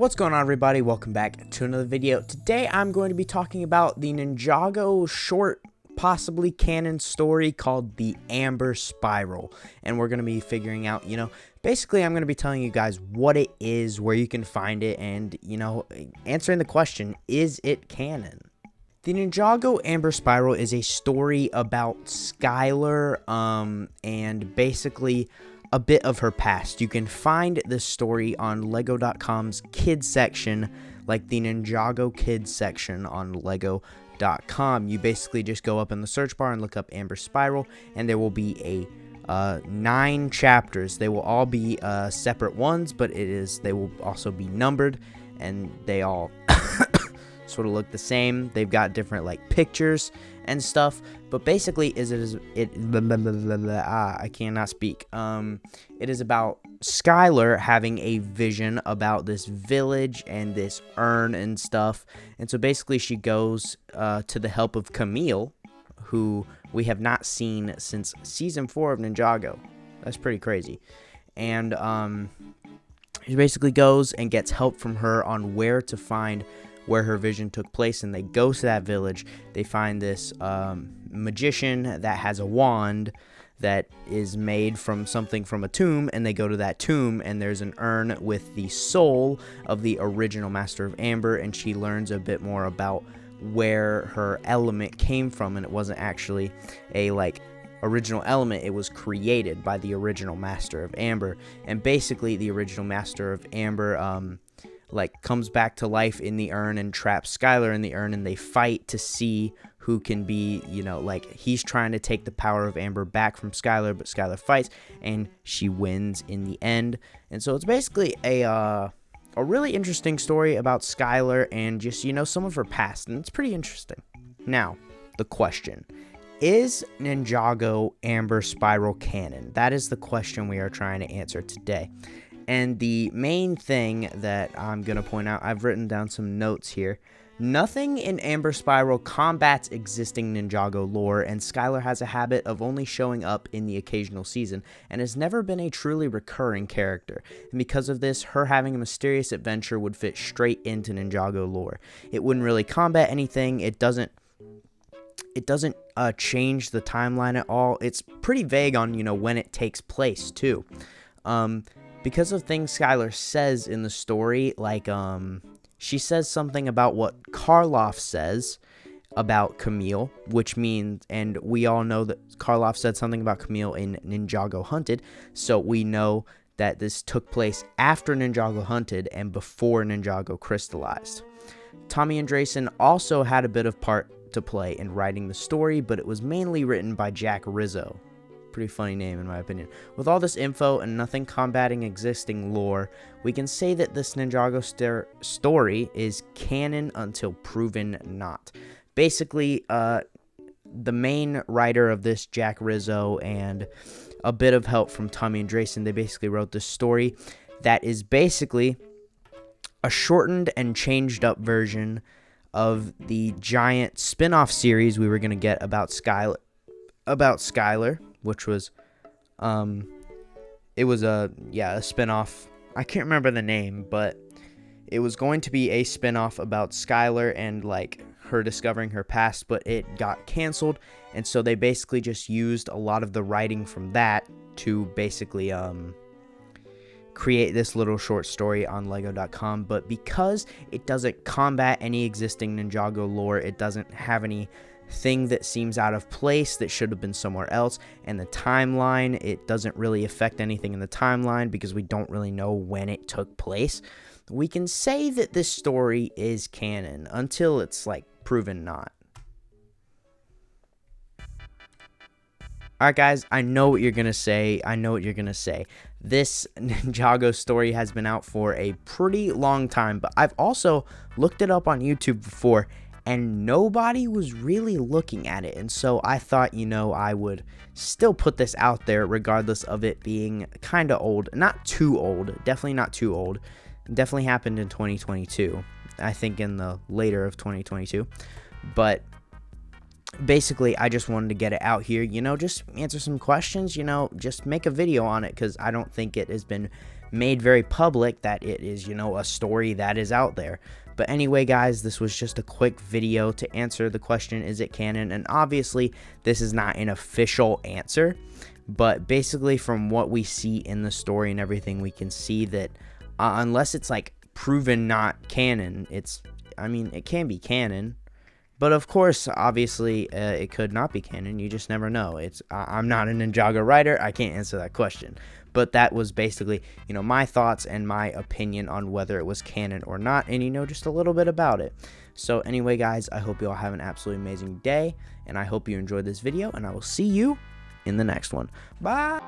What's going on, everybody? Welcome back to another video. Today I'm going to be talking about the Ninjago short, possibly canon story called The Amber Spiral. And we're going to be figuring out, basically I'm going to be telling you guys what it is, where you can find it, and, answering the question, is it canon? The Ninjago Amber Spiral is a story about Skylar, and basically a bit of her past. You can find this story on Lego.com's kids section, like the Ninjago kids section on Lego.com. You basically just go up in the search bar and look up Amber Spiral, and there will be a 9 chapters. They will all be separate ones, but they will also be numbered, and they all sort of look the same. They've got different pictures and stuff, but basically I cannot speak. It is about Skylar having a vision about this village and this urn and stuff, and so basically she goes to the help of Camille, who we have not seen since season 4 of Ninjago. That's pretty crazy. And she basically goes and gets help from her on where to find where her vision took place, and they go to that village. They find this magician that has a wand that is made from something from a tomb, and they go to that tomb, and there's an urn with the soul of the original Master of Amber, and she learns a bit more about where her element came from, and it wasn't actually a original element. It was created by the original Master of Amber, and basically the original Master of Amber comes back to life in the urn and traps Skylar in the urn, and they fight to see who can be, he's trying to take the power of Amber back from Skylar, but Skylar fights, and she wins in the end. And so it's basically a really interesting story about Skylar and just, some of her past, and it's pretty interesting. Now, the question: is Ninjago Amber Spiral canon? That is the question we are trying to answer today. And the main thing that I'm going to point out, I've written down some notes here. Nothing in Amber Spiral combats existing Ninjago lore, and Skylar has a habit of only showing up in the occasional season, and has never been a truly recurring character. And because of this, her having a mysterious adventure would fit straight into Ninjago lore. It wouldn't really combat anything. It doesn't change the timeline at all. It's pretty vague on, when it takes place, too. Because of things Skylar says in the story, she says something about what Karloff says about Camille, which means, and we all know that Karloff said something about Camille in Ninjago Hunted, so we know that this took place after Ninjago Hunted and before Ninjago crystallized. Tommy Andresen also had a bit of part to play in writing the story, but it was mainly written by Jack Rizzo. Pretty funny name in my opinion. With all this info and nothing combating existing lore, we can say that this Ninjago story is canon until proven not. Basically, the main writer of this, Jack Rizzo, and a bit of help from Tommy Andresen, they basically wrote this story that is basically a shortened and changed up version of the giant spin-off series we were going to get about Skylar, which was, it was a spinoff. I can't remember the name, but it was going to be a spinoff about Skylar and, her discovering her past, but it got canceled, and so they basically just used a lot of the writing from that to basically, create this little short story on Lego.com, but because it doesn't combat any existing Ninjago lore, it doesn't have any thing that seems out of place that should have been somewhere else, and the timeline, it doesn't really affect anything in the timeline because we don't really know when it took place. We can say that this story is canon until it's proven not. Alright guys, I know what you're gonna say. This Ninjago story has been out for a pretty long time, but I've also looked it up on YouTube before, and nobody was really looking at it, and so I thought, I would still put this out there regardless of it being kind of old. Not too old, definitely not too old. It definitely happened in 2022, I think in the later of 2022, but basically, I just wanted to get it out here, just answer some questions, just make a video on it, because I don't think it has been made very public that it is, a story that is out there. But anyway, guys, this was just a quick video to answer the question, is it canon? And obviously, this is not an official answer, but basically from what we see in the story and everything, we can see that unless it's like proven not canon, it can be canon. But of course, obviously, it could not be canon. You just never know. I'm not a Ninjago writer. I can't answer that question. But that was basically, my thoughts and my opinion on whether it was canon or not, and just a little bit about it. So anyway, guys, I hope you all have an absolutely amazing day, and I hope you enjoyed this video, and I will see you in the next one. Bye.